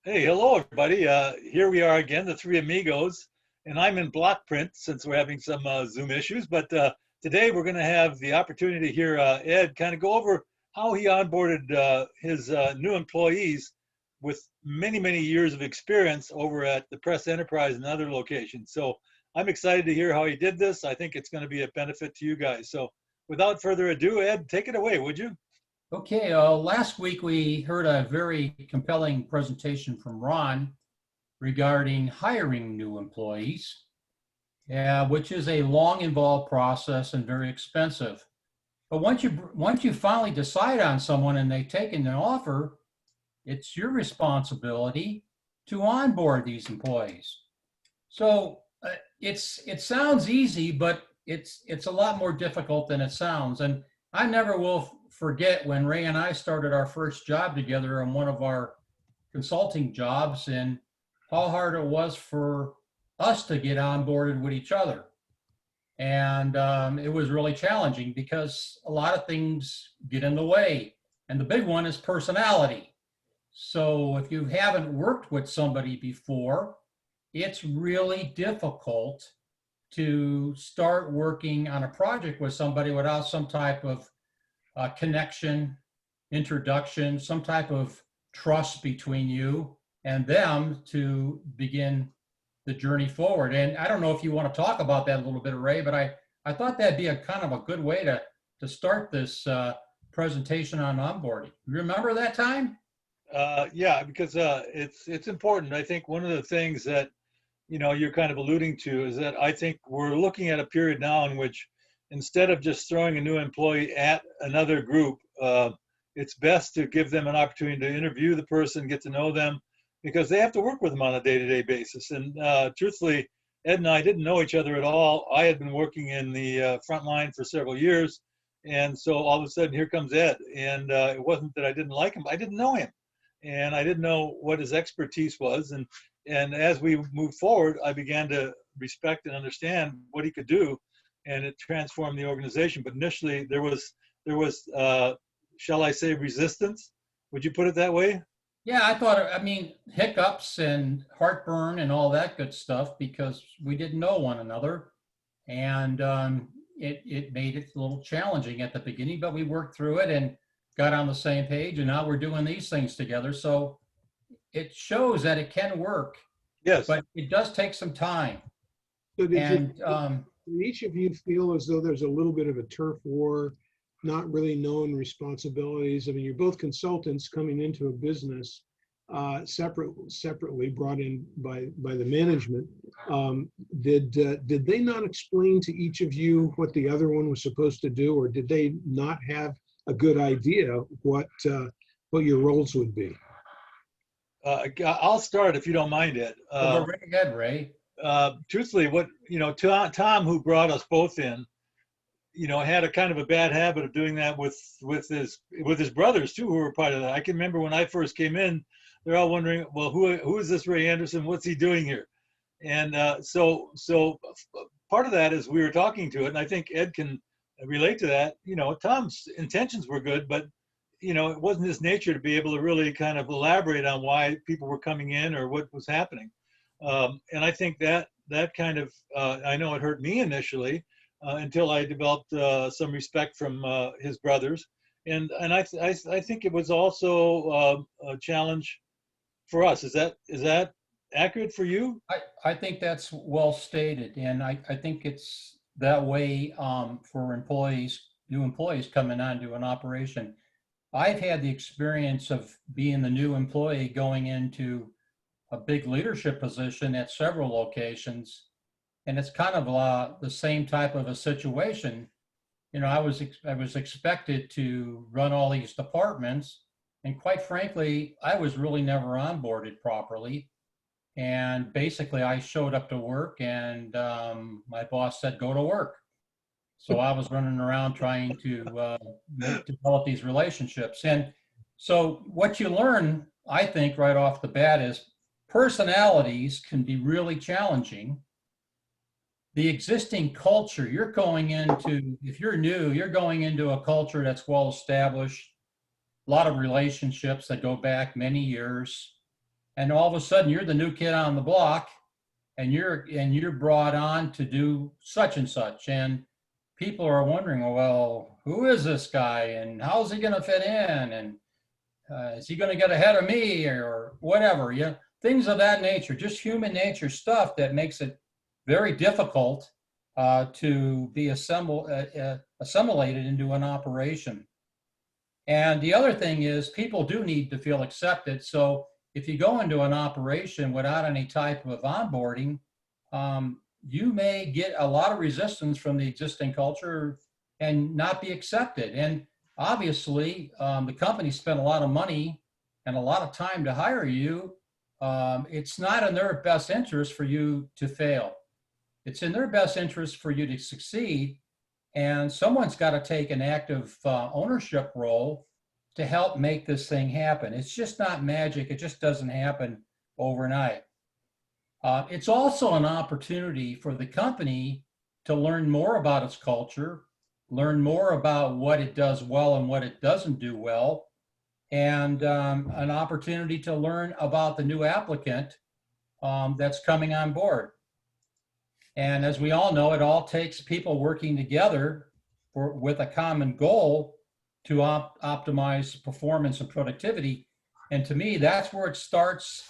Hey, hello everybody. Here we are again, the Three Amigos, and I'm in block print since we're having some Zoom issues. But today we're going to have the opportunity to hear Ed kind of go over how he onboarded his new employees with many, many years of experience over at the Press Enterprise and other locations. So I'm excited to hear how he did this. I think it's going to be a benefit to you guys. So without further ado, Ed, take it away, would you? Okay, last week we heard a very compelling presentation from Ron regarding hiring new employees, which is a long involved process and very expensive. But once you finally decide on someone and they take an offer, it's your responsibility to onboard these employees. So it sounds easy, but it's a lot more difficult than it sounds. And I never will forget when Ray and I started our first job together on one of our consulting jobs, and how hard it was for us to get onboarded with each other. And it was really challenging because a lot of things get in the way. And the big one is personality. So if you haven't worked with somebody before, it's really difficult to start working on a project with somebody without some type of connection, introduction, some type of trust between you and them to begin the journey forward. And I don't know if you want to talk about that a little bit, Ray, but I thought that'd be a kind of a good way to start this presentation on onboarding. Remember that time? Yeah, because it's important. I think one of the things that you're kind of alluding to is that I think we're looking at a period now in which instead of just throwing a new employee at another group, it's best to give them an opportunity to interview the person, get to know them, because they have to work with them on a day-to-day basis. And truthfully, Ed and I didn't know each other at all. I had been working in the front line for several years. And so all of a sudden, here comes Ed. And it wasn't that I didn't like him. I didn't know him. And I didn't know what his expertise was. And as we moved forward, I began to respect and understand what he could do, and it transformed the organization. But initially, there was shall I say, resistance? Would you put it that way? Yeah, I mean, hiccups and heartburn and all that good stuff because we didn't know one another. And it made it a little challenging at the beginning, but we worked through it and got on the same page. And now we're doing these things together. So it shows that it can work. Yes. But it does take some time. So And did each of you feel as though there's a little bit of a turf war, not really knowing responsibilities? I mean, you're both consultants coming into a business separately brought in by the management. Did they not explain to each of you what the other one was supposed to do, or did they not have a good idea what your roles would be? I'll start if you don't mind, Ed. go right ahead, Ray. Truthfully, Tom, who brought us both in, had a kind of a bad habit of doing that with his brothers too, who were part of that. I can remember when I first came in, they're all wondering, well, who is this Ray Anderson? What's he doing here? And so part of that is we were talking to it, and I think Ed can relate to that. Tom's intentions were good, but it wasn't his nature to be able to really kind of elaborate on why people were coming in or what was happening. And I think that kind of, I know it hurt me initially until I developed some respect from his brothers. And I think it was also a challenge for us. Is that accurate for you? I think that's well stated. And I think it's that way for new employees coming onto an operation. I've had the experience of being the new employee going into a big leadership position at several locations. And it's kind of the same type of a situation. I was expected to run all these departments. And quite frankly, I was really never onboarded properly. And basically I showed up to work and my boss said, go to work. So I was running around trying to develop these relationships. And so what you learn, I think, right off the bat is personalities can be really challenging. The existing culture you're going into, if you're new, you're going into a culture that's well established, a lot of relationships that go back many years. and all of a sudden you're the new kid on the block, and you're brought on to do such and such, and people are wondering, well, who is this guy, and how's he going to fit in, and is he going to get ahead of me, or whatever, things of that nature, just human nature stuff that makes it very difficult to be assimilated into an operation. And the other thing is, people do need to feel accepted. So if you go into an operation without any type of onboarding, you may get a lot of resistance from the existing culture and not be accepted. And obviously, the company spent a lot of money and a lot of time to hire you. It's not in their best interest for you to fail. It's in their best interest for you to succeed. And someone's got to take an active ownership role to help make this thing happen. It's just not magic. It just doesn't happen overnight. It's also an opportunity for the company to learn more about its culture, learn more about what it does well and what it doesn't do well, and an opportunity to learn about the new applicant that's coming on board. And as we all know, it all takes people working together with a common goal to optimize performance and productivity. And to me, that's where it starts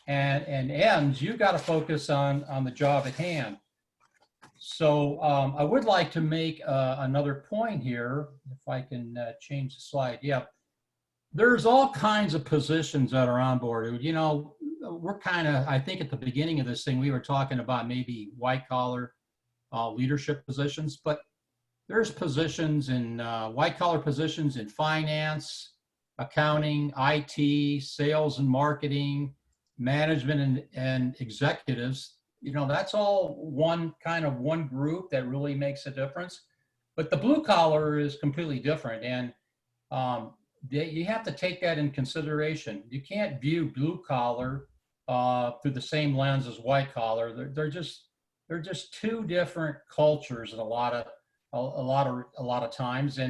and ends. You've got to focus on the job at hand. So I would like to make another point here, if I can change the slide. Yeah, there's all kinds of positions that are onboarded. We're kind of, I think at the beginning of this thing, we were talking about maybe white collar leadership positions, but there's positions in white collar positions in finance, accounting, IT, sales and marketing, management and executives. That's all one group that really makes a difference. But the blue collar is completely different. And you have to take that in consideration. You can't view blue collar through the same lens as white collar. They're just two different cultures in a lot of times.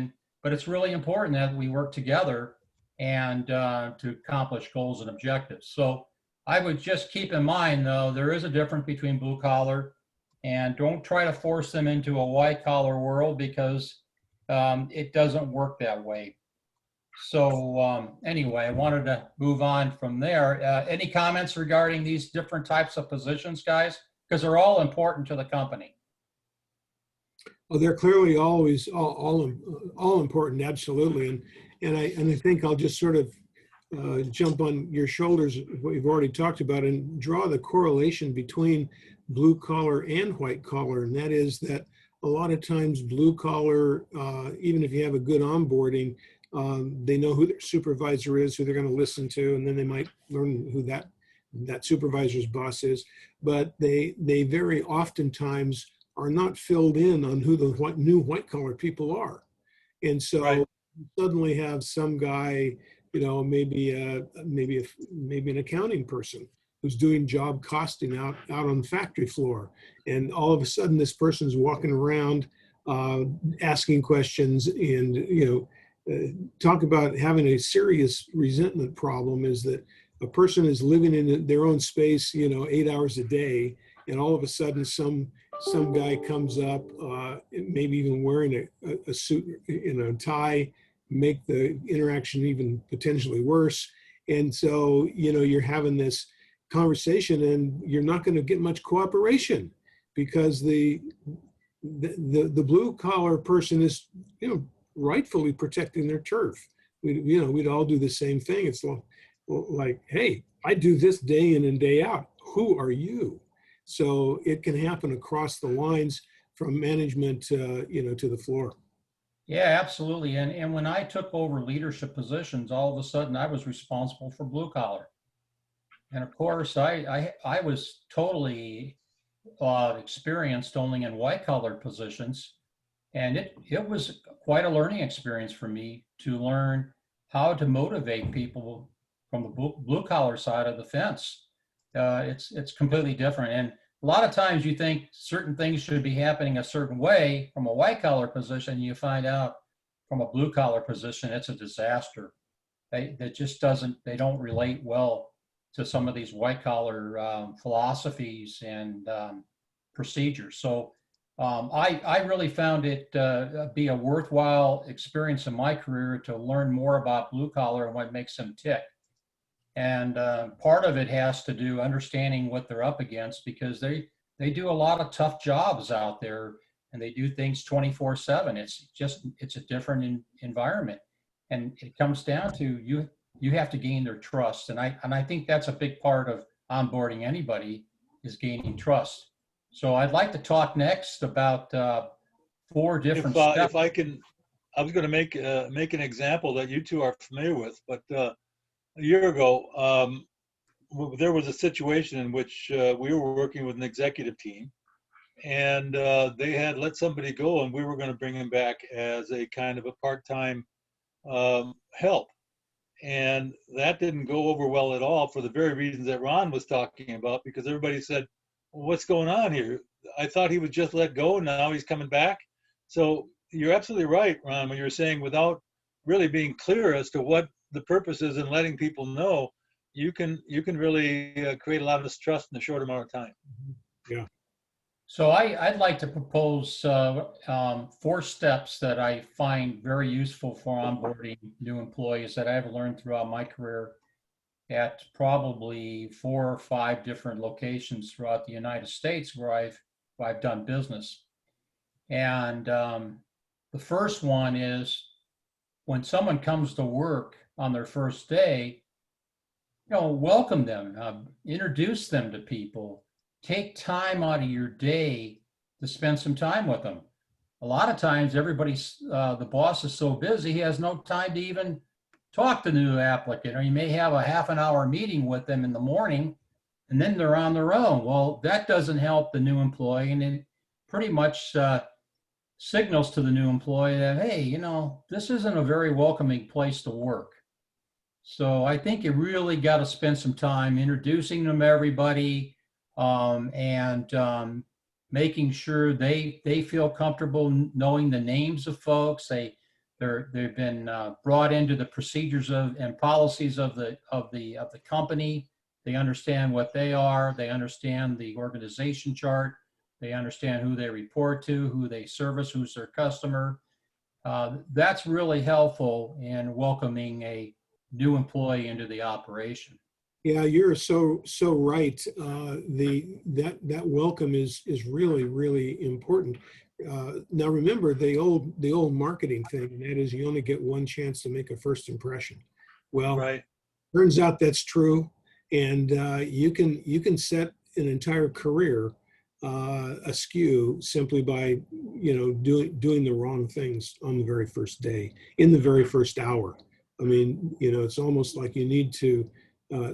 But it's really important that we work together and to accomplish goals and objectives. So I would just keep in mind, though, there is a difference between blue collar, and don't try to force them into a white collar world, because it doesn't work that way. So anyway, I wanted to move on from there. Any comments regarding these different types of positions, guys? Because they're all important to the company. Well, they're clearly always all important, absolutely. And I think I'll just sort of jump on your shoulders, what you've already talked about, and draw the correlation between blue collar and white collar. And that is that a lot of times blue collar, even if you have a good onboarding, they know who their supervisor is, who they're going to listen to, and then they might learn who that supervisor's boss is. But they very oftentimes are not filled in on who the new white collar people are. And so you suddenly have some guy, maybe an accounting person who's doing job costing out on the factory floor. And all of a sudden this person's walking around asking questions, and, talk about having a serious resentment problem, is that a person is living in their own space, 8 hours a day, and all of a sudden some guy comes up, maybe even wearing a suit and a tie, make the interaction even potentially worse. And so, you're having this conversation and you're not going to get much cooperation, because the blue collar person is, rightfully protecting their turf. We'd all do the same thing. It's like, hey, I do this day in and day out. Who are you? So it can happen across the lines from management, to the floor. Yeah, absolutely. And when I took over leadership positions, all of a sudden I was responsible for blue collar. And of course, I was totally experienced only in white collar positions. And it was quite a learning experience for me to learn how to motivate people from the blue collar side of the fence. It's completely different. And a lot of times you think certain things should be happening a certain way from a white collar position. You find out from a blue collar position, it's a disaster. They don't relate well to some of these white collar philosophies and procedures. So I really found it be a worthwhile experience in my career to learn more about blue collar and what makes them tick. And part of it has to do understanding what they're up against, because they do a lot of tough jobs out there, and they do things 24/7. It's a different environment, and it comes down to you have to gain their trust, and I think that's a big part of onboarding anybody, is gaining trust. So I'd like to talk next about 4 different steps. If I can, I was going to make an example that you two are familiar with, but a year ago, there was a situation in which we were working with an executive team, and they had let somebody go, and we were going to bring him back as a kind of a part-time help. And that didn't go over well at all, for the very reasons that Ron was talking about, because everybody said, well, what's going on here? I thought he was just let go, and now he's coming back. So you're absolutely right, Ron, when you're saying without really being clear as to what the purpose is and letting people know, you can really create a lot of distrust in a short amount of time. Yeah. So I'd like to propose 4 steps that I find very useful for onboarding new employees that I've learned throughout my career at probably 4 or 5 different locations throughout the United States where I've done business. And the first one is, when someone comes to work on their first day, welcome them, introduce them to people, take time out of your day to spend some time with them. A lot of times the boss is so busy, he has no time to even talk to the new applicant, or you may have a half an hour meeting with them in the morning, and then they're on their own. Well, that doesn't help the new employee, and it pretty much signals to the new employee that, hey, this isn't a very welcoming place to work. So I think you really got to spend some time introducing them to everybody, and making sure they feel comfortable knowing the names of folks. They've been brought into the procedures and policies of the company. They understand what they are. They understand the organization chart. They understand who they report to, who they service, who's their customer. That's really helpful in welcoming a new employee into the operation. Yeah, you're so right. That welcome is really, really important. Now remember the old marketing thing, and that is you only get one chance to make a first impression. Well, right. Turns out that's true, and you can set an entire career askew simply by doing the wrong things on the very first day, in the very first hour. I mean, it's almost like you need to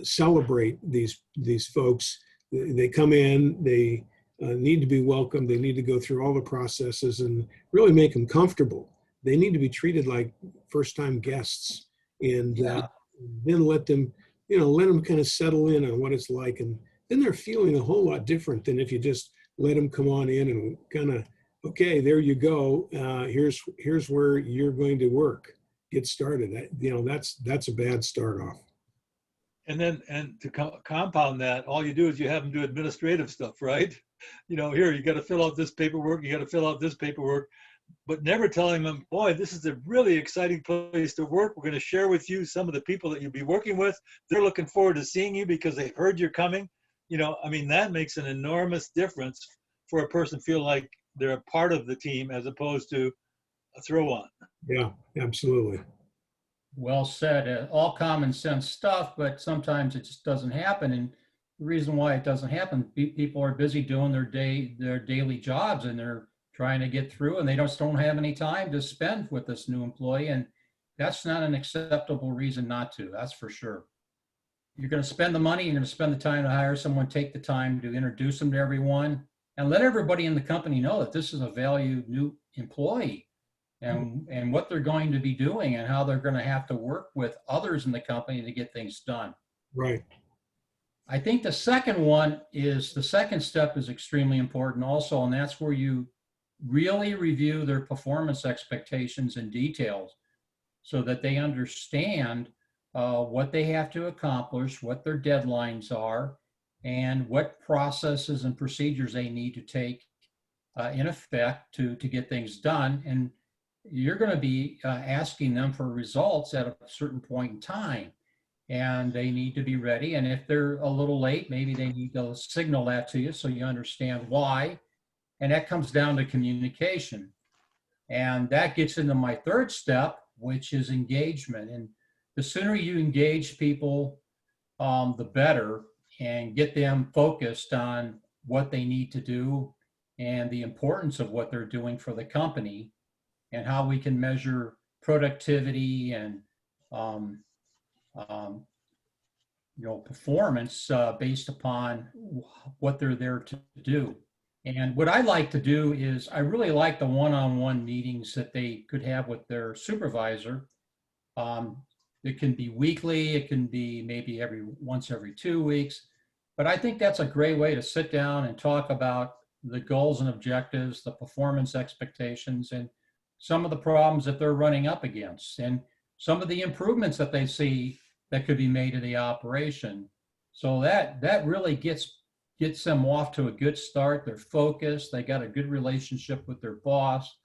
celebrate these folks. They come in, they need to be welcomed. They need to go through all the processes and really make them comfortable. They need to be treated like first-time guests, and then let them kind of settle in on what it's like, and then they're feeling a whole lot different than if you just let them come on in and kind of, okay, there you go. Here's where you're going to work. Get started. That's a bad start off. And to compound that, all you do is you have them do administrative stuff, right? Here, you got to fill out this paperwork, you got to fill out this paperwork, but never telling them, boy, this is a really exciting place to work. We're going to share with you some of the people that you'll be working with. They're looking forward to seeing you because they've heard you're coming. That makes an enormous difference for a person feel like they're a part of the team as opposed to a throw on. Yeah, absolutely. Well said. All common sense stuff, but sometimes it just doesn't happen. And the reason why it doesn't happen, people are busy doing their daily jobs, and they're trying to get through, and they just don't have any time to spend with this new employee. And that's not an acceptable reason not to, that's for sure. You're going to spend the money, you're going to spend the time to hire someone, take the time to introduce them to everyone, and let everybody in the company know that this is a valued new employee. And what they're going to be doing and how they're going to have to work with others in the company to get things done. Right. I think the second step is extremely important also, and that's where you really review their performance expectations and details so that they understand what they have to accomplish, what their deadlines are, and what processes and procedures they need to take in effect to get things done. And you're going to be asking them for results at a certain point in time, and they need to be ready. And if they're a little late, maybe they need to signal that to you so you understand why. And that comes down to communication. And that gets into my third step, which is engagement. And the sooner you engage people, the better, and get them focused on what they need to do and the importance of what they're doing for the company, and how we can measure productivity and performance based upon what they're there to do. And what I like to do is I really like the one-on-one meetings that they could have with their supervisor. It can be weekly, it can be maybe once every 2 weeks, but I think that's a great way to sit down and talk about the goals and objectives, the performance expectations, and some of the problems that they're running up against, and some of the improvements that they see that could be made in the operation. So that really gets them off to a good start. They're focused, they got a good relationship with their boss.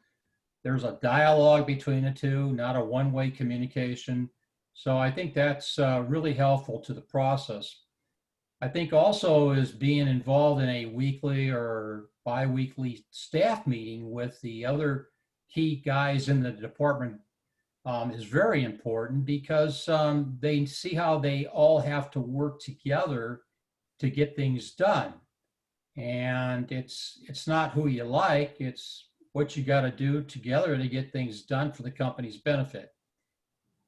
There's a dialogue between the two, not a one-way communication. So I think that's really helpful to the process. I think also is being involved in a weekly or bi-weekly staff meeting with the other key guys in the department is very important, because they see how they all have to work together to get things done. And it's not who you like, it's what you got to do together to get things done for the company's benefit.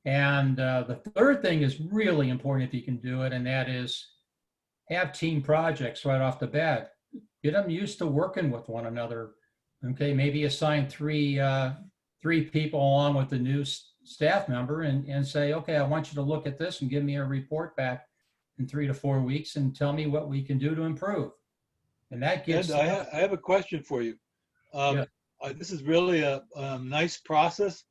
And the third thing is really important if you can do it, and that is have team projects right off the bat. Get them used to working with one another. Okay, maybe assign three people along with the new staff member and say, okay, I want you to look at this and give me a report back in 3 to 4 weeks and tell me what we can do to improve. And that gets... Ed, I have a question for you. Yeah. This is really a nice process.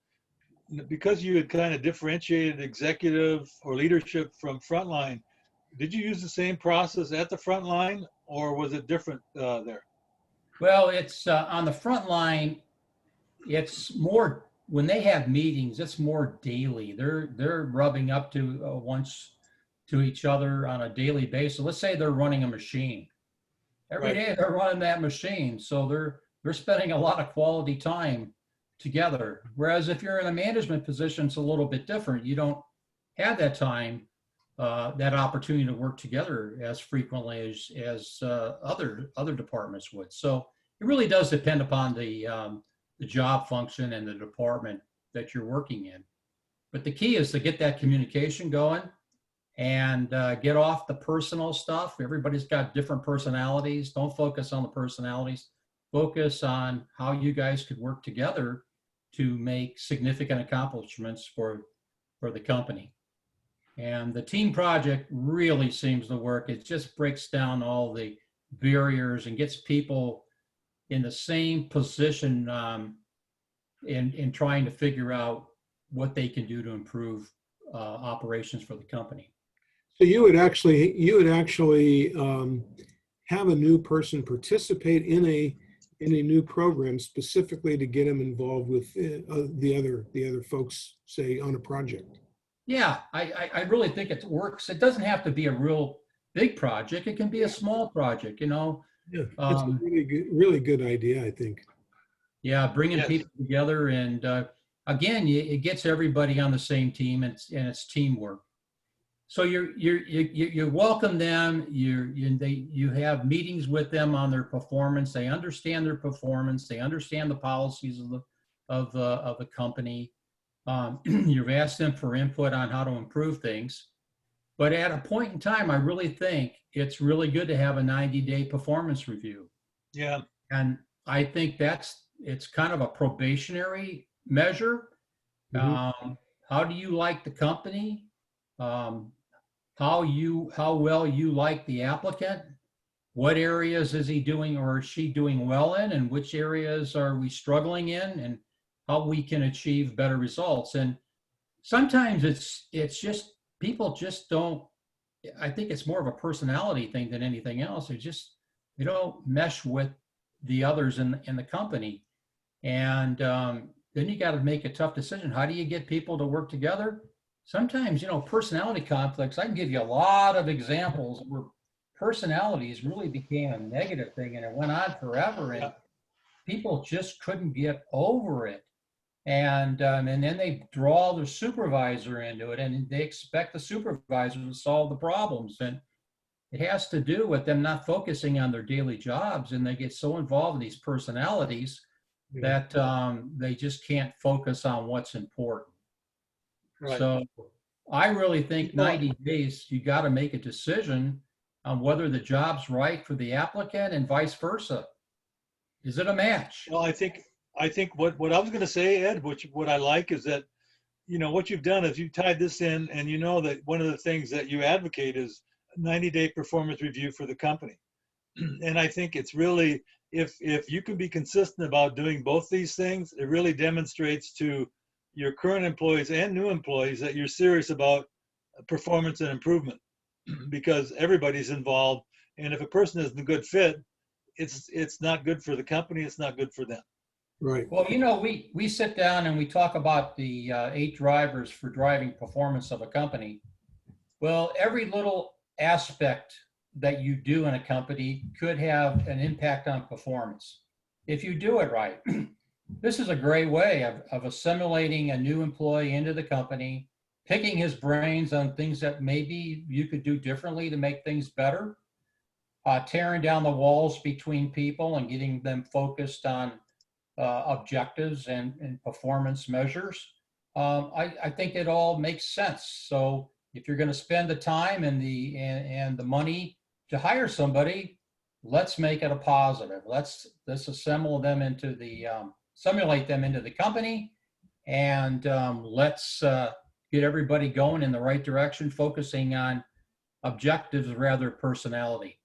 Because you had kind of differentiated executive or leadership from frontline, did you use the same process at the front line, or was it different there? Well, it's on the front line, it's more, when they have meetings, it's more daily. They're rubbing up to once to each other on a daily basis. Let's say they're running a machine. Every day they're running that machine. So they're spending a lot of quality time together. Whereas if you're in a management position, it's a little bit different. You don't have that time, that opportunity to work together as frequently as other departments would. So it really does depend upon the job function and the department that you're working in. But the key is to get that communication going and get off the personal stuff. Everybody's got different personalities. Don't focus on the personalities. Focus on how you guys could work together to make significant accomplishments for the company. And the team project really seems to work. It just breaks down all the barriers and gets people in the same position in trying to figure out what they can do to improve operations for the company. So you would actually have a new person participate in a new program specifically to get them involved with the other folks, say, on a project. Yeah, I really think it works. It doesn't have to be a real big project. It can be a small project, you know. Yeah, it's a really good idea, I think. Yeah, bringing people together, and again, it gets everybody on the same team, and it's teamwork. So you welcome them. You have meetings with them on their performance. They understand their performance. They understand the policies of the company. You've asked them for input on how to improve things. But at a point in time, I really think it's really good to have a 90-day performance review. Yeah. And I think it's kind of a probationary measure. Mm-hmm. How do you like the company? How well you like the applicant? What areas is he doing or is she doing well in, and which areas are we struggling in, and how we can achieve better results? And sometimes it's just people just don't, I think it's more of a personality thing than anything else. They don't mesh with the others in the company. And then you got to make a tough decision. How do you get people to work together? Sometimes, personality conflicts, I can give you a lot of examples where personalities really became a negative thing and it went on forever and people just couldn't get over it. And then they draw the supervisor into it and they expect the supervisor to solve the problems. And it has to do with them not focusing on their daily jobs, and they get so involved in these personalities that they just can't focus on what's important. Right. So I really think 90 days, you got to make a decision on whether the job's right for the applicant and vice versa. Is it a match? Well, I think what I was going to say, Ed, what I like is that, what you've done is you've tied this in, and you know that one of the things that you advocate is a 90-day performance review for the company. And I think it's really, if you can be consistent about doing both these things, it really demonstrates to your current employees and new employees that you're serious about performance and improvement, because everybody's involved. And if a person isn't a good fit, it's not good for the company. It's not good for them. Right. Well, we sit down and we talk about the 8 drivers for driving performance of a company. Well, every little aspect that you do in a company could have an impact on performance if you do it right. This is a great way of assimilating a new employee into the company, picking his brains on things that maybe you could do differently to make things better, tearing down the walls between people and getting them focused on objectives and performance measures. I think it all makes sense. So if you're going to spend the time and the money to hire somebody, let's make it a positive. Let's assemble them into the simulate them into the company, and let's get everybody going in the right direction, focusing on objectives rather than personality.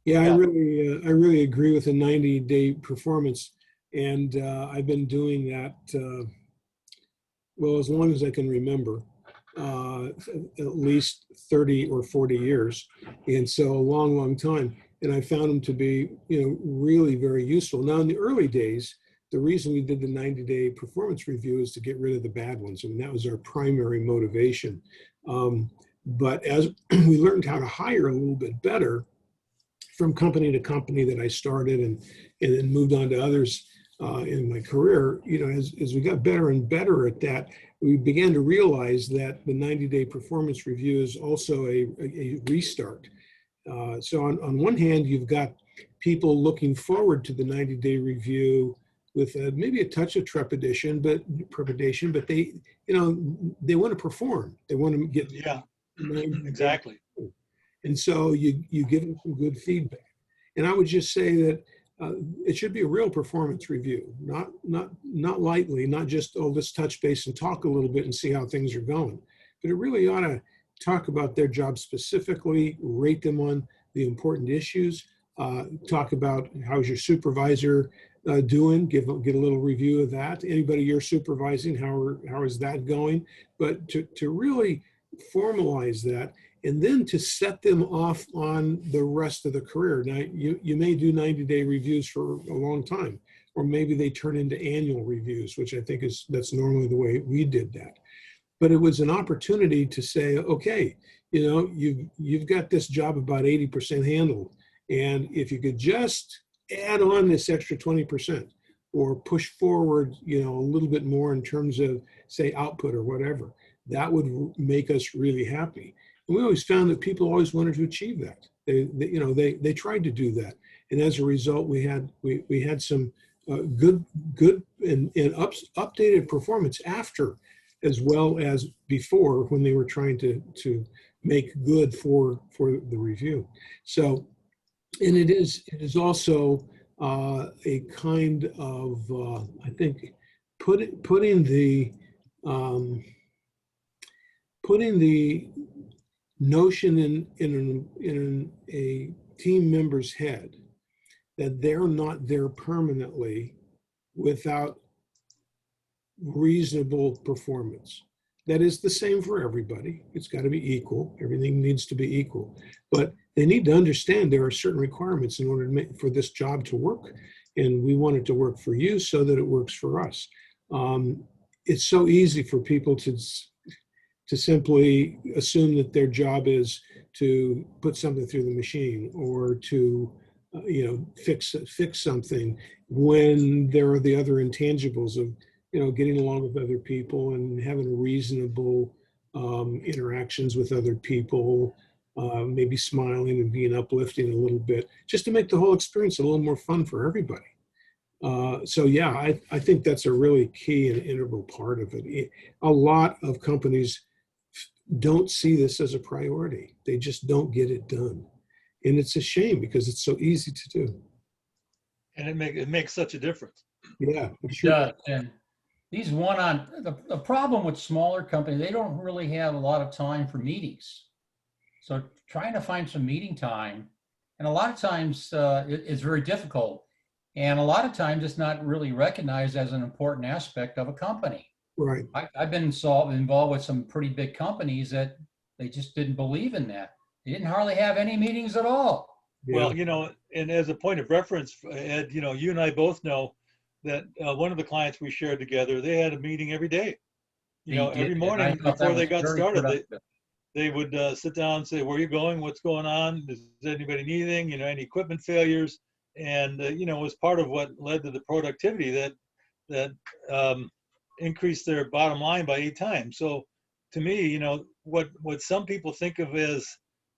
Yeah, I really agree with the 90-day performance, and I've been doing that well, as long as I can remember, at least 30 or 40 years, and so a long time. And I found them to be, really very useful. Now, in the early days, the reason we did the 90-day performance review is to get rid of the bad ones. I mean, that was our primary motivation. But as we learned how to hire a little bit better from company to company that I started and then moved on to others in my career, as we got better and better at that, we began to realize that the 90-day performance review is also a restart. So on one hand, you've got people looking forward to the 90-day review with maybe a touch of trepidation, but they, they want to perform. They want to get exactly. And so you give them some good feedback. And I would just say that it should be a real performance review, not lightly, not just, let's touch base and talk a little bit and see how things are going. But it really ought to talk about their job specifically, rate them on the important issues, talk about how's your supervisor doing, get a little review of that. Anybody you're supervising, how is that going? But to really formalize that, and then to set them off on the rest of the career. Now, you may do 90-day reviews for a long time, or maybe they turn into annual reviews, which I think that's normally the way we did that. But it was an opportunity to say, okay, you've got this job about 80% handled, and if you could just add on this extra 20% or push forward, a little bit more in terms of, say, output or whatever, that would make us really happy. And we always found that people always wanted to achieve that. They tried to do that, and as a result, we had some good and updated performance after, as well as before, when they were trying to make good for the review. So, and it is also a kind of I think putting the notion in a team member's head that they're not there permanently without reasonable performance. that is the same for everybody. It's got to be equal. Everything needs to be equal. But they need to understand there are certain requirements in order to for this job to work. And we want it to work for you so that it works for us. It's so easy for people to simply assume that their job is to put something through the machine or to fix something, when there are the other intangibles of getting along with other people and having reasonable interactions with other people, maybe smiling and being uplifting a little bit, just to make the whole experience a little more fun for everybody. So yeah, I think that's a really key and integral part of it. A lot of companies don't see this as a priority. They just don't get it done. And it's a shame because it's so easy to do. And it makes such a difference. Yeah, It sure. does. And these the problem with smaller companies, they don't really have a lot of time for meetings. So trying to find some meeting time, and a lot of times it's very difficult. And a lot of times it's not really recognized as an important aspect of a company. Right. I've been involved with some pretty big companies that they just didn't believe in that. They didn't hardly have any meetings at all. Yeah. Well, and as a point of reference, Ed, you and I both know that one of the clients we shared together, they had a meeting every day. Every morning before they got started, they would sit down and say, where are you going? What's going on? Does anybody need anything? Any equipment failures? And, it was part of what led to the productivity that increased their bottom line by 8 times. So to me, what some people think of as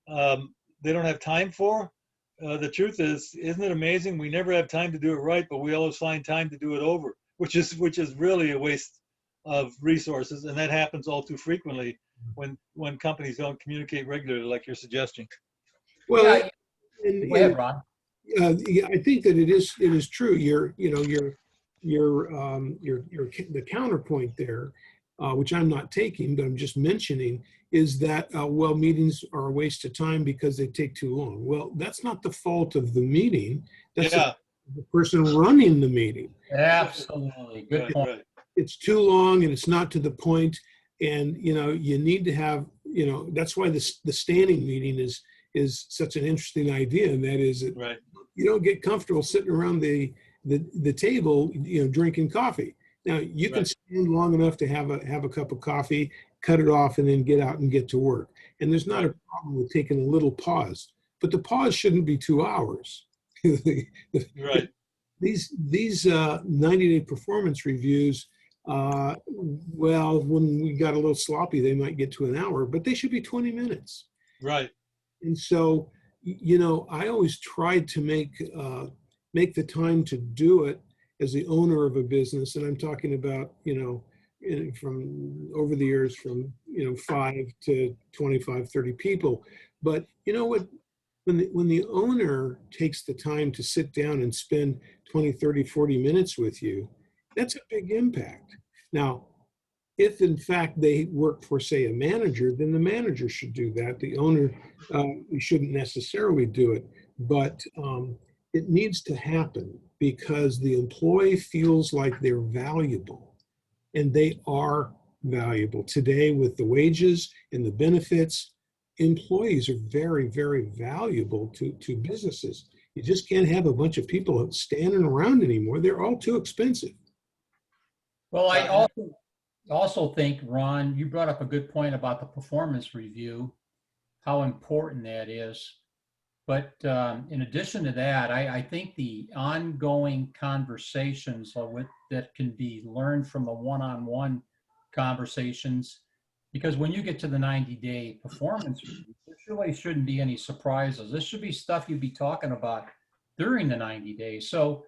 they don't have time for, the truth is, isn't it amazing? We never have time to do it right, but we always find time to do it over, which is really a waste of resources. And that happens all too frequently when companies don't communicate regularly, like you're suggesting. Well, go ahead, Ron. Yeah, I think that it is true. The counterpoint there, which I'm not taking, but I'm just mentioning, is that meetings are a waste of time because they take too long. Well, that's not the fault of the meeting. That's the person running the meeting. Absolutely, good point. Right. It's too long and it's not to the point. And you need to have that's why the standing meeting is such an interesting idea, and that is that right. You don't get comfortable sitting around the table, drinking coffee. Now you can stand long enough to have a cup of coffee, cut it off, and then get out and get to work. And there's not a problem with taking a little pause, but the pause shouldn't be 2 hours. Right. These 90-day performance reviews, when we got a little sloppy, they might get to an hour, but they should be 20 minutes. Right. And so, I always tried to make the time to do it as the owner of a business. And I'm talking about, from over the years from, 5 to 25, 30 people. But you know what? When the owner takes the time to sit down and spend 20, 30, 40 minutes with you, that's a big impact. Now, if in fact they work for, say, a manager, then the manager should do that. The owner shouldn't necessarily do it, but it needs to happen because the employee feels like they're valuable, and they are valuable. Today, with the wages and the benefits, employees are very, very valuable to businesses. You just can't have a bunch of people standing around anymore. They're all too expensive. Well, I also think, Ron, you brought up a good point about the performance review, how important that is. But in addition to that, I think the ongoing conversations that can be learned from the one-on-one conversations, because when you get to the 90-day performance review, there really shouldn't be any surprises. This should be stuff you'd be talking about during the 90 days. So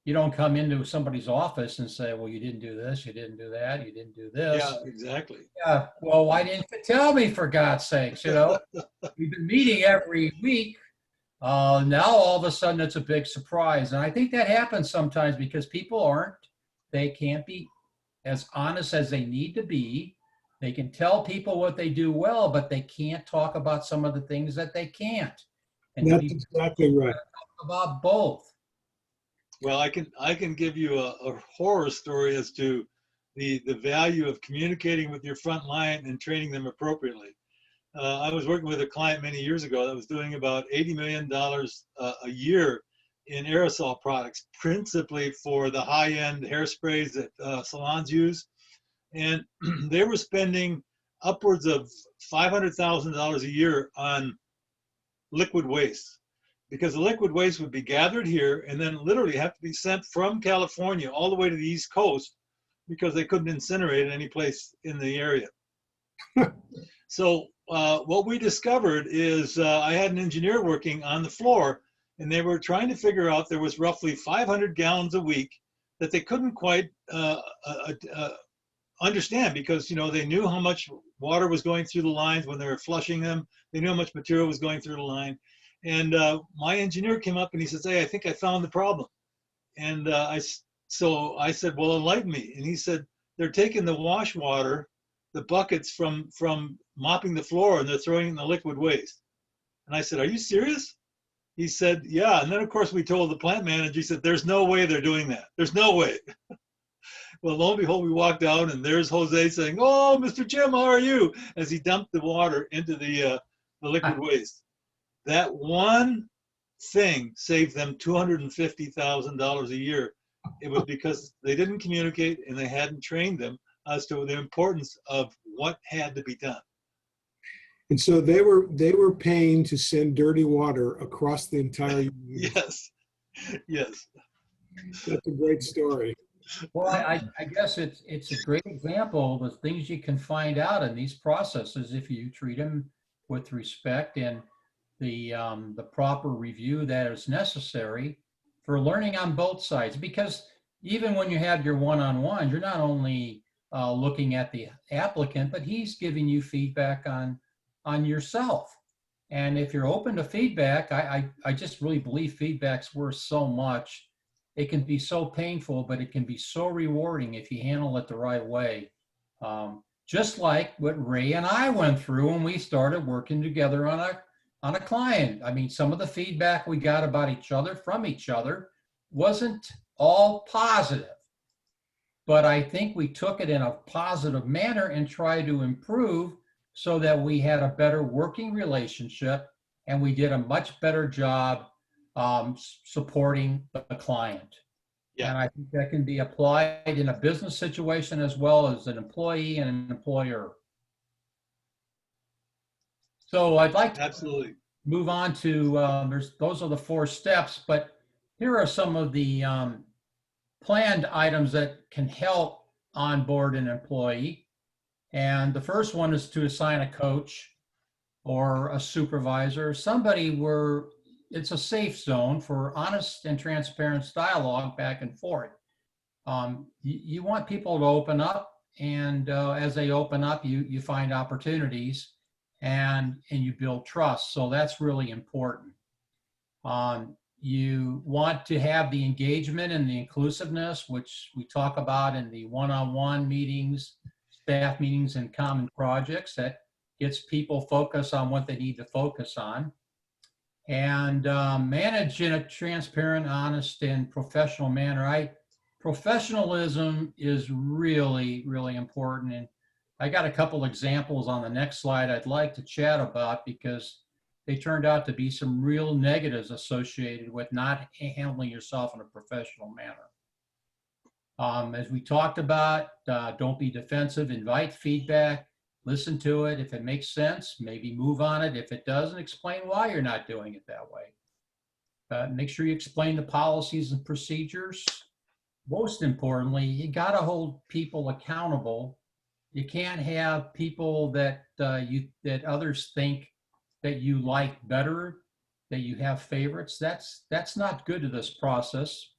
you don't come into somebody's office and say, well, you didn't do this, you didn't do that, you didn't do this. Yeah, exactly. Yeah, well, why didn't you tell me, for God's sakes? We've been meeting every week. Now all of a sudden it's a big surprise. And I think that happens sometimes because people they can't be as honest as they need to be. They can tell people what they do well, but they can't talk about some of the things that they can't. And that's exactly right. Talk about both. Well, I can give you a horror story as to the value of communicating with your front line and training them appropriately. I was working with a client many years ago that was doing about $80 million a year in aerosol products, principally for the high-end hairsprays that salons use. And they were spending upwards of $500,000 a year on liquid waste, because the liquid waste would be gathered here and then literally have to be sent from California all the way to the East Coast because they couldn't incinerate it any place in the area. So what we discovered is I had an engineer working on the floor, and they were trying to figure out there was roughly 500 gallons a week that they couldn't quite understand, because they knew how much water was going through the lines when they were flushing them. They knew how much material was going through the line. And my engineer came up and he says, "Hey, I think I found the problem." And so I said, "Well, enlighten me." And he said, "They're taking the wash water, the buckets from mopping the floor, and they're throwing it in the liquid waste." And I said, "Are you serious?" He said, "Yeah." And then of course we told the plant manager. He said, "There's no way they're doing that. There's no way." Well, lo and behold, we walked out and there's Jose saying, "Oh, Mr. Jim, how are you?" as he dumped the water into the liquid waste. That one thing saved them $250,000 a year. It was because they didn't communicate and they hadn't trained them as to the importance of what had to be done. And so they were paying to send dirty water across the entire union. Yes, yes. That's a great story. Well, I guess it's a great example of the things you can find out in these processes if you treat them with respect and the proper review that is necessary for learning on both sides. Because even when you have your one-on-one, you're not only looking at the applicant, but he's giving you feedback on yourself. And if you're open to feedback, I just really believe feedback's worth so much. It can be so painful, but it can be so rewarding if you handle it the right way. Just like what Ray and I went through when we started working together on a client. I mean, some of the feedback we got about each other from each other wasn't all positive, but I think we took it in a positive manner and tried to improve so that we had a better working relationship and we did a much better job supporting the client. Yeah. And I think that can be applied in a business situation as well as an employee and an employer. So I'd like to absolutely move on to, those are the 4 steps, but here are some of the planned items that can help onboard an employee. And the first one is to assign a coach or a supervisor, somebody where it's a safe zone for honest and transparent dialogue back and forth. You want people to open up, and as they open up, you find opportunities and you build trust. So that's really important. You want to have the engagement and the inclusiveness, which we talk about in the one-on-one meetings, staff meetings, and common projects that gets people focused on what they need to focus on. And manage in a transparent, honest, and professional manner. Professionalism is really, really important. And I got a couple examples on the next slide I'd like to chat about because they turned out to be some real negatives associated with not handling yourself in a professional manner. As we talked about, don't be defensive, invite feedback. Listen to it. If it makes sense, maybe move on it. If it doesn't, explain why you're not doing it that way. Make sure you explain the policies and procedures. Most importantly, you got to hold people accountable. You can't have people that that others think that you like better, that you have favorites. That's not good to this process.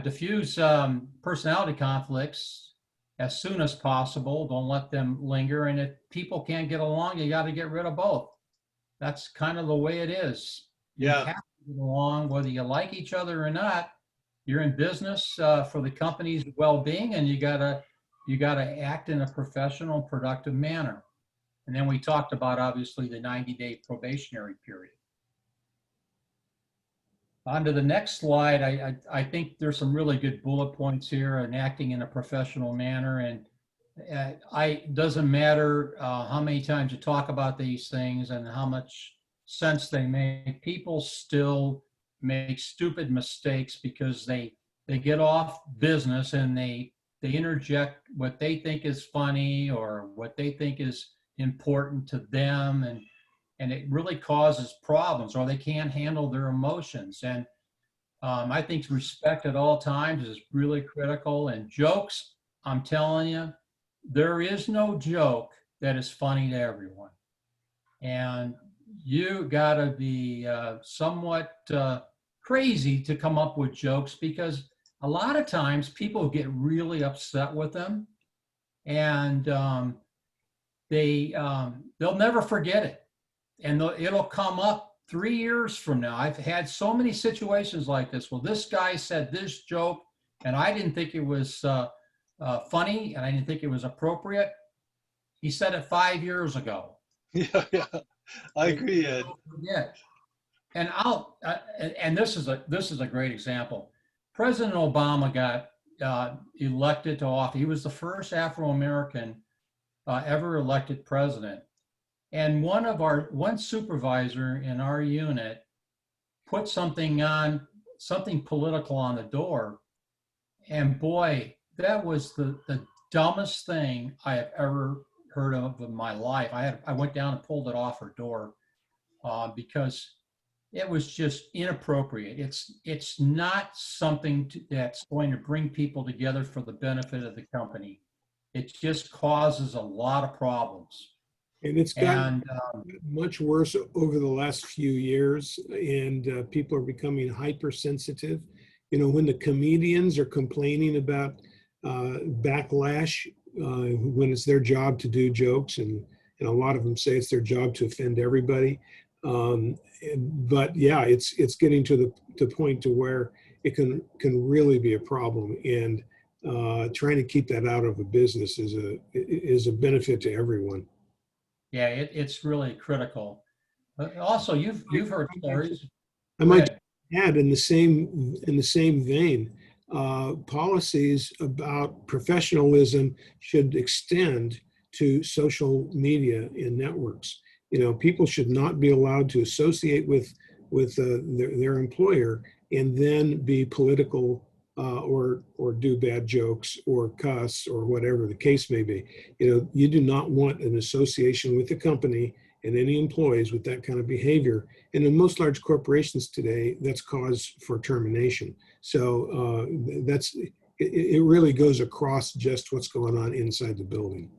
Diffuse personality conflicts as soon as possible. Don't let them linger. And if people can't get along, you got to get rid of both. That's kind of the way it is. Yeah. You have to get along whether you like each other or not. You're in business for the company's well-being, and you gotta act in a professional, productive manner. And then we talked about obviously the 90-day probationary period. On to the next slide. I think there's some really good bullet points here, and acting in a professional manner. And doesn't matter how many times you talk about these things and how much sense they make, people still make stupid mistakes because they get off business and they interject what they think is funny or what they think is important to them, and it really causes problems, or they can't handle their emotions. And I think respect at all times is really critical. And jokes, I'm telling you, there is no joke that is funny to everyone. And you gotta be somewhat crazy to come up with jokes, because a lot of times people get really upset with them, and they'll never forget it. And it'll come up 3 years from now. I've had so many situations like this. Well, this guy said this joke, and I didn't think it was funny, and I didn't think it was appropriate. He said it 5 years ago. Yeah, yeah, I agree, Ed. Yeah, and and this is a great example. President Obama got elected to office. He was the first Afro-American ever elected president. And one supervisor in our unit put something political on the door. And boy, that was the dumbest thing I have ever heard of in my life. I went down and pulled it off her door because it was just inappropriate. It's not something that's going to bring people together for the benefit of the company. It just causes a lot of problems. And it's gotten much worse over the last few years, and people are becoming hypersensitive. You know, when the comedians are complaining about backlash, when it's their job to do jokes, and a lot of them say it's their job to offend everybody. But yeah, it's getting to the point to where it can really be a problem, and trying to keep that out of a business is a benefit to everyone. Yeah, it's really critical. But also, you've heard stories. I might add, in the same vein, policies about professionalism should extend to social media and networks. You know, people should not be allowed to associate with their employer and then be political or do bad jokes or cuss or whatever the case may be. You know, you do not want an association with the company and any employees with that kind of behavior. And in most large corporations today, that's cause for termination. So it really goes across just what's going on inside the building.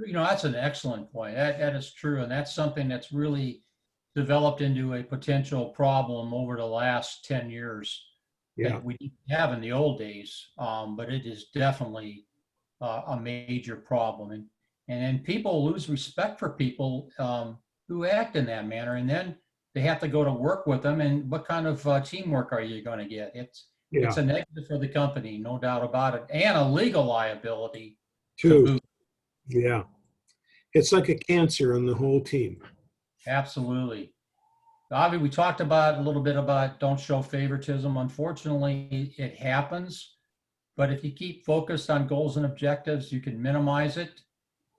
You know, that's an excellent point. That is true. And that's something that's really developed into a potential problem over the last 10 years. Yeah. That we didn't have in the old days, but it is definitely a major problem. And then people lose respect for people who act in that manner. And then they have to go to work with them. And what kind of teamwork are you going to get? It's a negative for the company, no doubt about it. And a legal liability too. Yeah. It's like a cancer on the whole team. Absolutely. Avi, we talked a little bit about don't show favoritism. Unfortunately, it happens. But if you keep focused on goals and objectives, you can minimize it.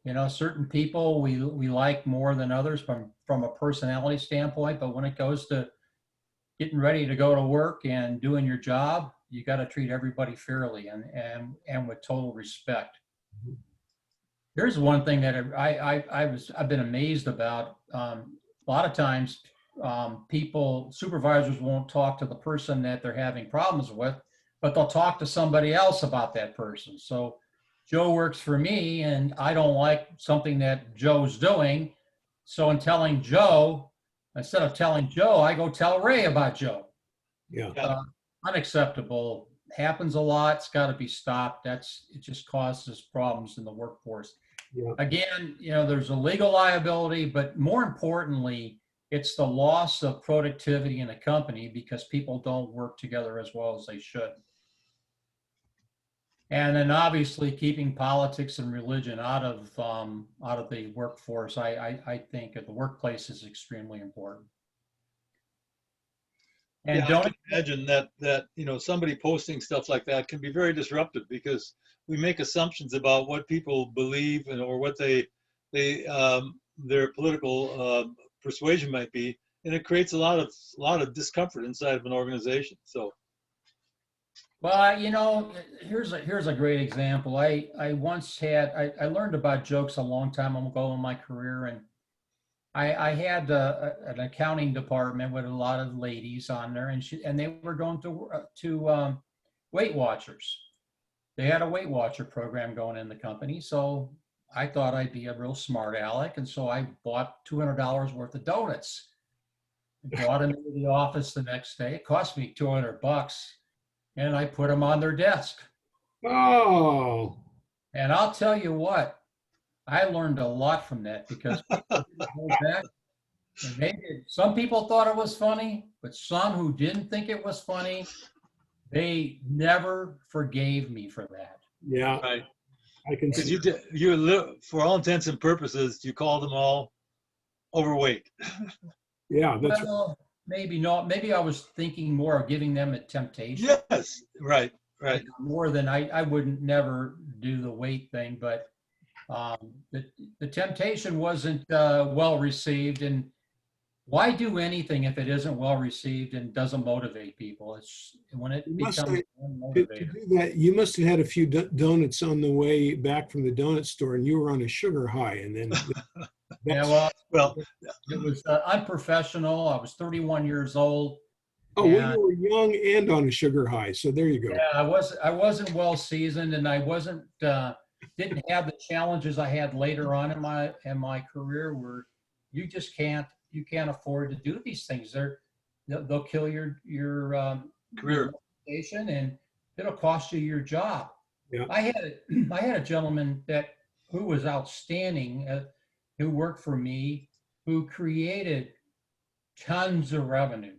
You know, certain people we like more than others from a personality standpoint. But when it goes to getting ready to go to work and doing your job, you got to treat everybody fairly and with total respect. Here's one thing that I've been amazed about. A lot of times, supervisors won't talk to the person that they're having problems with, but they'll talk to somebody else about that person. So Joe works for me, and I don't like something that Joe's doing. So in telling Joe, instead of telling Joe, I go tell Ray about Joe. Yeah. Unacceptable. Happens a lot. It's got to be stopped. It just causes problems in the workforce. Yeah. Again, you know, there's a legal liability, but more importantly, it's the loss of productivity in a company because people don't work together as well as they should. And then obviously keeping politics and religion out of the workforce, I think at the workplace is extremely important. And I don't, can imagine that somebody posting stuff like that can be very disruptive because we make assumptions about what people believe or what their political persuasion might be, and it creates a lot of discomfort inside of an organization. So well, here's a great example. I once had, I learned about jokes a long time ago in my career, and I had an accounting department with a lot of ladies on there, and they were going to Weight Watchers. They had a Weight Watcher program going in the company, so I thought I'd be a real smart aleck, and so I bought $200 worth of donuts. Brought them into the office the next day. It cost me $200, and I put them on their desk. Oh, And I'll tell you what, I learned a lot from that because people didn't hold back. And some people thought it was funny, but some who didn't think it was funny, they never forgave me for that. yeah, right, I can because see. for all intents and purposes, you call them all overweight. Yeah, that's Well, maybe not. Maybe I was thinking more of giving them a temptation. Yes, right. More than I wouldn't never do the weight thing, but the temptation wasn't well received. And why do anything if it isn't well received and doesn't motivate people? It's when it becomes to unmotivated. do that. You must have had a few donuts on the way back from the donut store, and you were on a sugar high, and then Yeah, Well, it was unprofessional. I was 31 years old. oh, well, you were young and on a sugar high, so there you go. Yeah, I wasn't well seasoned, and I wasn't didn't have the challenges I had later on in my career, where you just can't afford to do these things. They'll kill your career. reputation, and it'll cost you your job. Yeah. I had a gentleman who was outstanding, who worked for me, who created tons of revenue.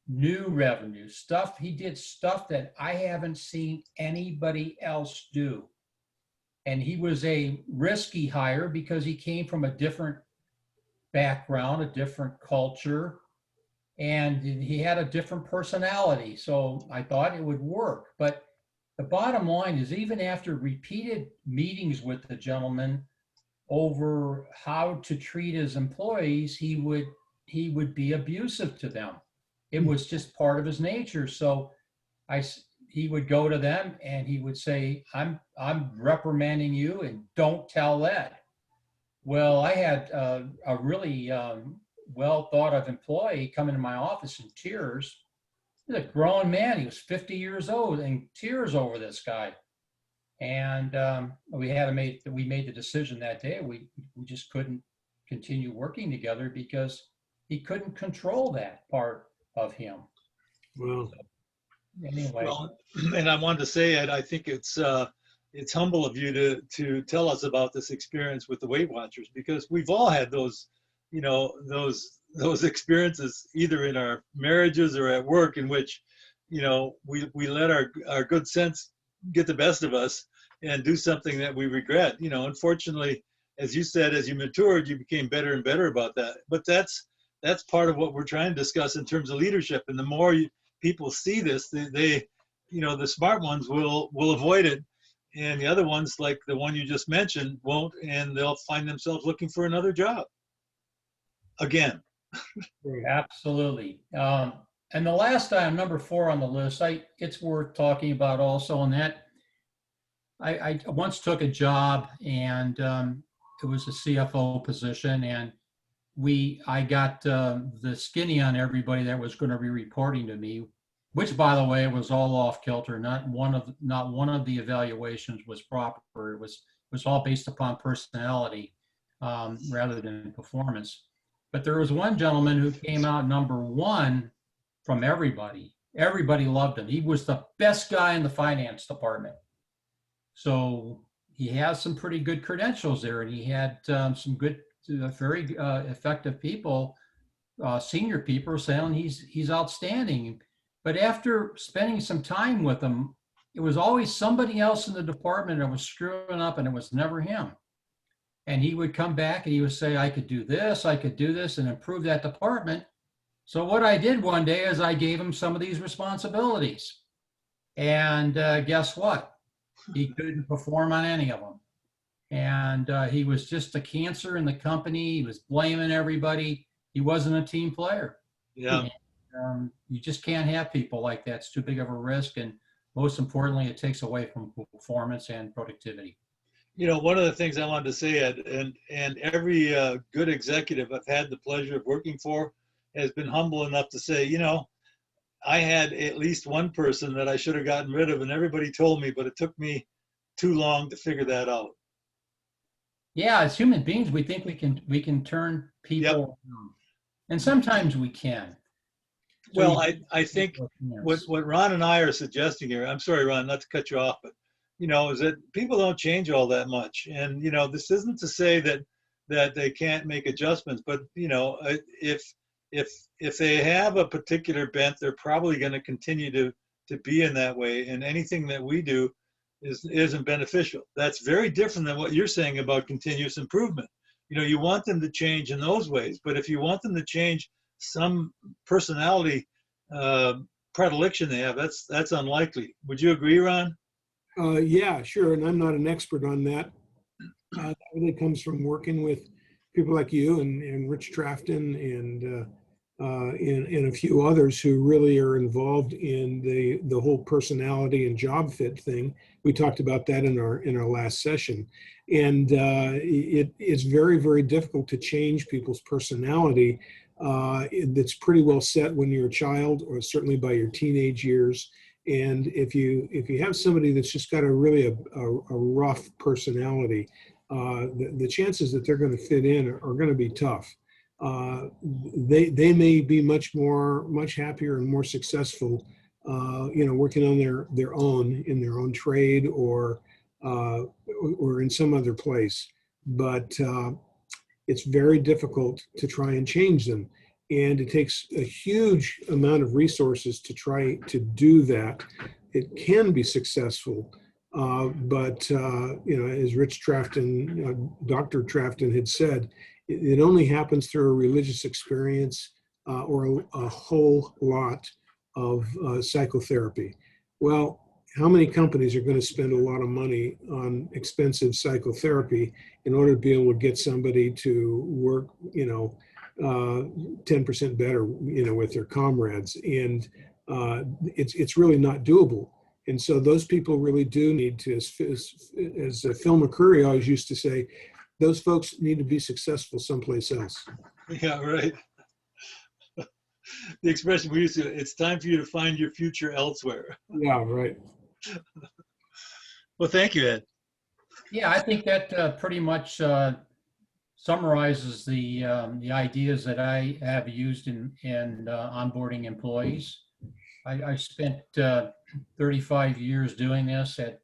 New revenue stuff. He did stuff that I haven't seen anybody else do. And he was a risky hire because he came from a different background, a different culture, and he had a different personality. So I thought it would work. But the bottom line is, even after repeated meetings with the gentleman over how to treat his employees, he would be abusive to them. It was just part of his nature. So he would go to them and he would say, I'm reprimanding you, and don't tell Ed. Well, I had a really well thought of employee come into my office in tears. He's a grown man. He was 50 years old, in tears over this guy. And we made the decision that day. We just couldn't continue working together because he couldn't control that part of him. Well, Anyway. Well, and I wanted to say, Ed, I think it's humble of you to tell us about this experience with the Weight Watchers, because we've all had those experiences either in our marriages or at work, in which we let our good sense get the best of us and do something that we regret. Unfortunately, as you said, as you matured, you became better and better about that. But that's part of what we're trying to discuss in terms of leadership. And the more people see this, they the smart ones will avoid it, and the other ones, like the one you just mentioned, won't, and they'll find themselves looking for another job again. Absolutely. And the last item, number 4 on the list, it's worth talking about also, and that I once took a job, and it was a CFO position, and I got the skinny on everybody that was going to be reporting to me, which, by the way, was all off kilter. Not one of the evaluations was proper. It was all based upon personality rather than performance. But there was one gentleman who came out number 1 from everybody. Everybody loved him. He was the best guy in the finance department. So he has some pretty good credentials there, and he had some good, very effective people, senior people, saying he's outstanding. But after spending some time with him, it was always somebody else in the department that was screwing up, and it was never him. And he would come back and he would say, I could do this, and improve that department. So what I did one day is I gave him some of these responsibilities. And guess what? He couldn't perform on any of them. And he was just a cancer in the company. He was blaming everybody. He wasn't a team player. Yeah. And, you just can't have people like that. It's too big of a risk. And most importantly, it takes away from performance and productivity. You know, one of the things I wanted to say, Ed, and every good executive I've had the pleasure of working for has been humble enough to say, you know, I had at least one person that I should have gotten rid of, and everybody told me, but it took me too long to figure that out. Yeah, as human beings, we think we can turn people around. And sometimes we can. So well, I think what Ron and I are suggesting here, I'm sorry, Ron, not to cut you off, but, you know, is that people don't change all that much. And, you know, this isn't to say that they can't make adjustments, but, you know, if they have a particular bent, they're probably going to continue to be in that way. And anything that we do isn't beneficial. That's very different than what you're saying about continuous improvement. You know, you want them to change in those ways, but if you want them to change some personality predilection they have, that's unlikely. Would you agree, Ron? Yeah, sure. And I'm not an expert on that. That really comes from working with people like you and Rich Trafton and a few others who really are involved in the whole personality and job fit thing. We talked about that in our last session, and it's very, very difficult to change people's personality. That's pretty well set when you're a child, or certainly by your teenage years. And if you have somebody that's just got a rough personality, the chances that they're going to fit in are going to be tough. They may be much happier and more successful, working on their own trade or in some other place. But it's very difficult to try and change them. And it takes a huge amount of resources to try to do that. It can be successful, but as Rich Trafton, Dr. Trafton had said, it only happens through a religious experience or a whole lot of psychotherapy. Well, how many companies are going to spend a lot of money on expensive psychotherapy in order to be able to get somebody to work, 10% better, with their comrades? And it's really not doable. And so those people really do need to, as Phil McCurry always used to say, those folks need to be successful someplace else. Yeah, right. The expression we used to, it's time for you to find your future elsewhere. Yeah, right. Well, thank you, Ed. Yeah, I think that pretty much summarizes the ideas that I have used in onboarding employees. I spent 35 years doing this at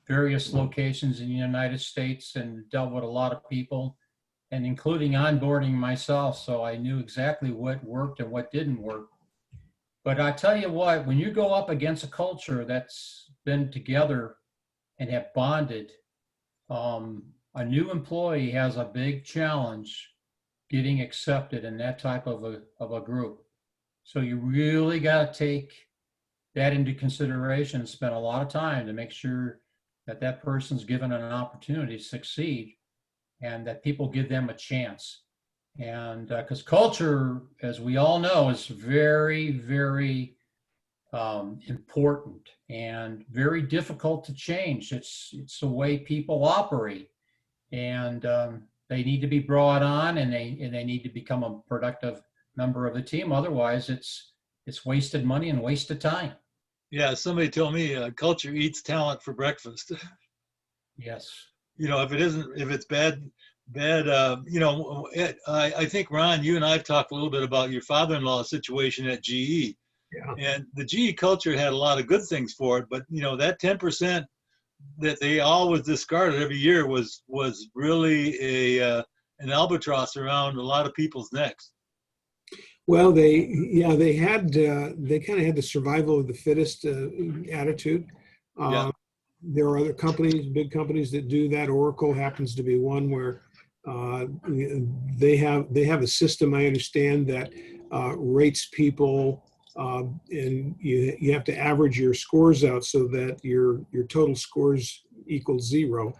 various locations in the United States and dealt with a lot of people, and including onboarding myself. So I knew exactly what worked and what didn't work. But I tell you what, when you go up against a culture that's been together and have bonded, a new employee has a big challenge getting accepted in that type of a group. So you really got to take that into consideration and spend a lot of time to make sure that person's given an opportunity to succeed and that people give them a chance. And because culture, as we all know, is very, very important and very difficult to change. It's the way people operate, and they need to be brought on, and they need to become a productive member of the team. Otherwise, it's wasted money and wasted time. Yeah, somebody told me culture eats talent for breakfast. Yes. If it's bad, I think, Ron, you and I have talked a little bit about your father-in-law situation at GE. Yeah. And the GE culture had a lot of good things for it, but that 10% that they always discarded every year was really an albatross around a lot of people's necks. Well, they kind of had the survival of the fittest attitude. There are other companies, big companies, that do that. Oracle happens to be one where they have a system, I understand, that rates people, and you have to average your scores out so that your total scores equals 0.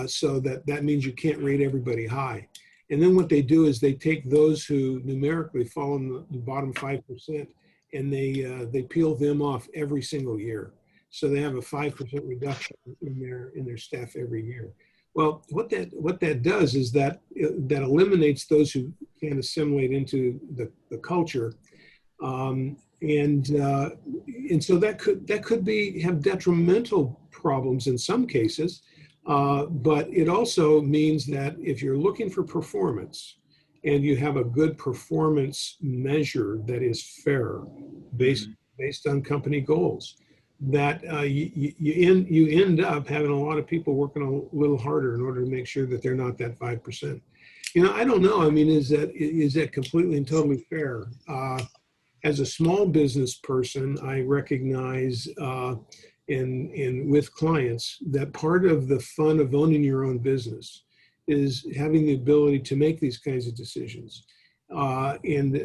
So that means you can't rate everybody high. And then what they do is they take those who numerically fall in the bottom 5%, and they peel them off every single year. So they have a 5% reduction in their staff every year. Well, what that does is that eliminates those who can't assimilate into the culture, and so that could have detrimental problems in some cases. But it also means that if you're looking for performance and you have a good performance measure that is fair based on company goals, that you end up having a lot of people working a little harder in order to make sure that they're not that 5%. I don't know. I mean, is that completely and totally fair? As a small business person, I recognize in with clients that part of the fun of owning your own business is having the ability to make these kinds of decisions. And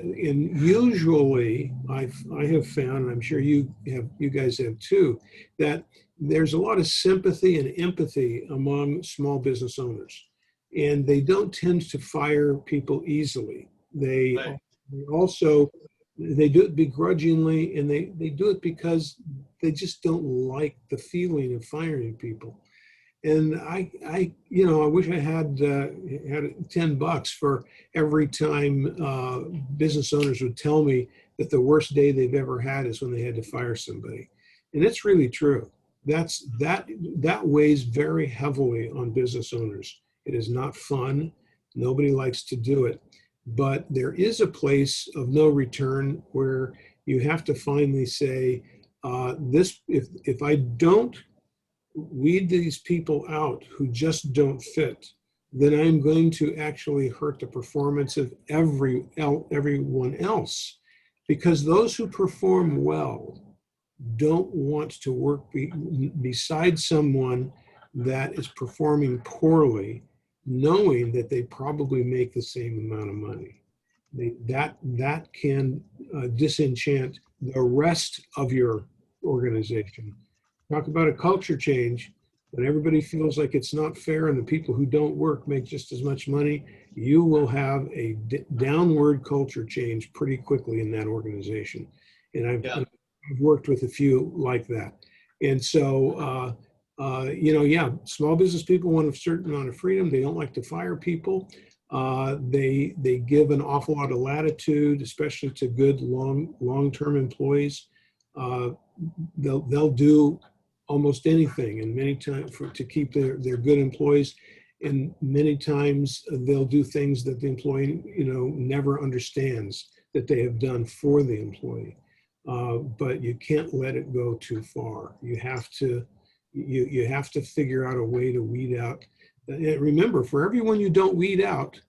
usually I have found, and I'm sure you guys have too, that there's a lot of sympathy and empathy among small business owners, and they don't tend to fire people easily. They also do it begrudgingly, and they do it because they just don't like the feeling of firing people. And I wish I had $10 for every time business owners would tell me that the worst day they've ever had is when they had to fire somebody. And it's really true. That weighs very heavily on business owners. It is not fun. Nobody likes to do it. But there is a place of no return where you have to finally say, if I don't weed these people out who just don't fit, then I'm going to actually hurt the performance of everyone else, because those who perform well don't want to work beside someone that is performing poorly, knowing that they probably make the same amount of money. That can disenchant the rest of your organization. Talk about a culture change. When everybody feels like it's not fair and the people who don't work make just as much money, you will have a downward culture change pretty quickly in that organization. And I've worked with a few like that. And so, small business people want a certain amount of freedom. They don't like to fire people. They give an awful lot of latitude, especially to good long-term employees. They'll do almost anything, and many times to keep their good employees. And many times they'll do things that the employee never understands that they have done for the employee. But you can't let it go too far. You have to figure out a way to weed out. And remember, for everyone you don't weed out,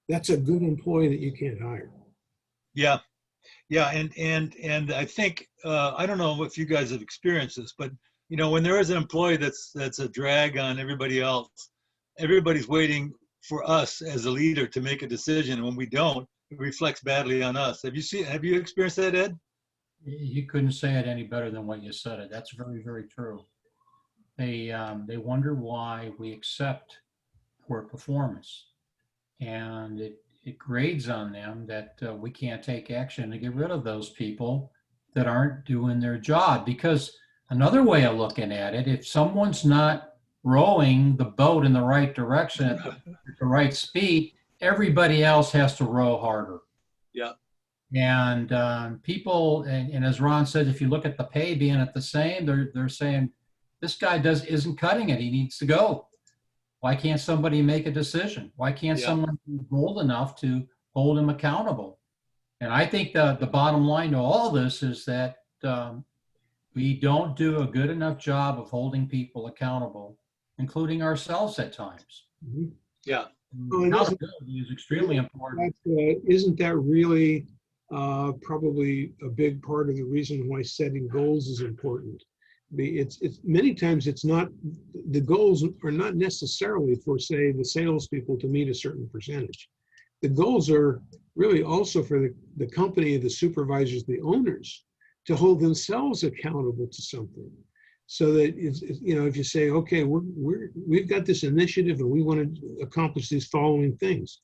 that's a good employee that you can't hire. Yeah, and I think I don't know if you guys have experienced this, but when there is an employee that's a drag on everybody else, everybody's waiting for us as a leader to make a decision. When we don't, it reflects badly on us. Have you experienced that, Ed? You couldn't say it any better than what you said it. That's very, very true. They wonder why we accept poor performance, and it grades on them that we can't take action to get rid of those people that aren't doing their job. Because another way of looking at it, if someone's not rowing the boat in the right direction at the right speed, everybody else has to row harder. Yeah. And people, and as Ron said, if you look at the pay being at the same, they're saying, this guy isn't cutting it. He needs to go. Why can't somebody make a decision? Why can't someone be bold enough to hold him accountable? And I think the bottom line to all this is that we don't do a good enough job of holding people accountable, including ourselves at times. Mm-hmm. Yeah. Accountability is extremely important. Isn't that really probably a big part of the reason why setting goals is important? It's many times it's not, the goals are not necessarily for, say, the salespeople to meet a certain percentage. The goals are really also for the company, the supervisors, the owners, to hold themselves accountable to something. So that it's, you know, if you say, okay, we've got this initiative and we want to accomplish these following things.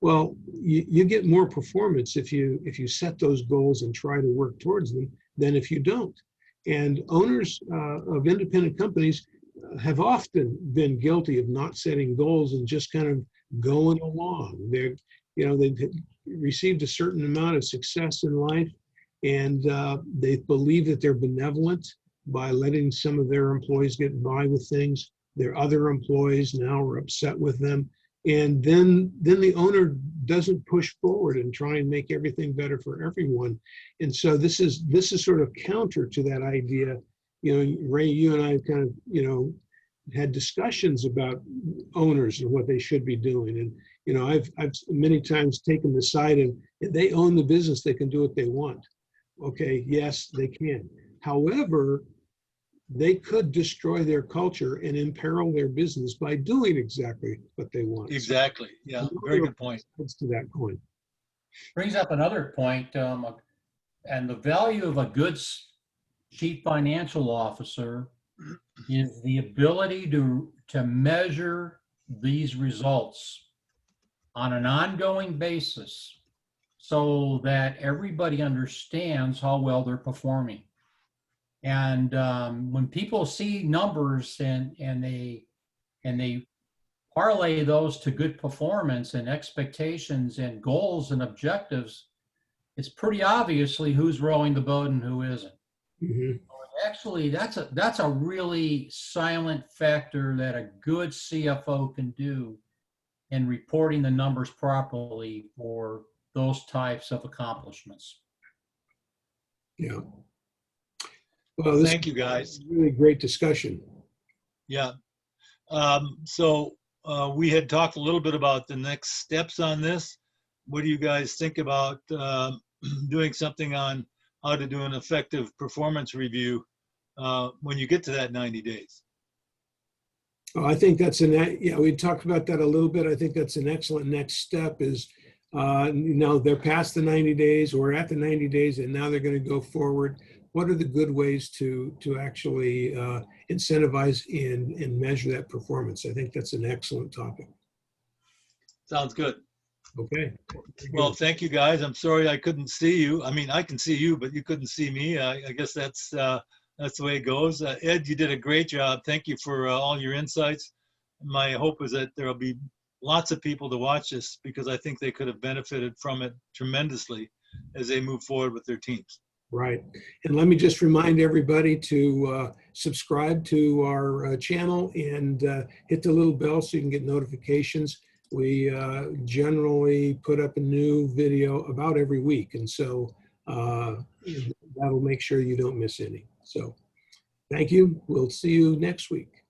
Well, you get more performance if you set those goals and try to work towards them than if you don't. And owners of independent companies have often been guilty of not setting goals and just kind of going along. They've received a certain amount of success in life, and they believe that they're benevolent by letting some of their employees get by with things. Their other employees now are upset with them. And then the owner doesn't push forward and try and make everything better for everyone. And so this is sort of counter to that idea. You know, Ray, you and I kind of, you know, had discussions about owners and what they should be doing. And, you know, I've many times taken the side and they own the business, they can do what they want. Okay, yes, they can. However, they could destroy their culture and imperil their business by doing exactly what they want. Exactly. Yeah, very good point. To that point. Brings up another point, and the value of a good chief financial officer is the ability to measure these results on an ongoing basis so that everybody understands how well they're performing. And when people see numbers and they parlay those to good performance and expectations and goals and objectives, it's pretty obviously who's rowing the boat and who isn't. Mm-hmm. Actually, that's a really silent factor that a good CFO can do in reporting the numbers properly for those types of accomplishments. Yeah. Well, thank you, guys. Really great discussion. Yeah. So we had talked a little bit about the next steps on this. What do you guys think about doing something on how to do an effective performance review when you get to that 90 days? Well, I think that's we talked about that a little bit. I think that's an excellent next step is, they're past the 90 days or at the 90 days and now they're going to go forward. What are the good ways to actually incentivize and measure that performance? I think that's an excellent topic. Sounds good. Okay. Well, thank you, guys. I'm sorry I couldn't see you. I mean, I can see you, but you couldn't see me. I guess that's the way it goes. Ed, you did a great job. Thank you for all your insights. My hope is that there will be lots of people to watch this because I think they could have benefited from it tremendously as they move forward with their teams. Right. And let me just remind everybody to subscribe to our channel and hit the little bell so you can get notifications. We generally put up a new video about every week. And so that'll make sure you don't miss any. So thank you. We'll see you next week.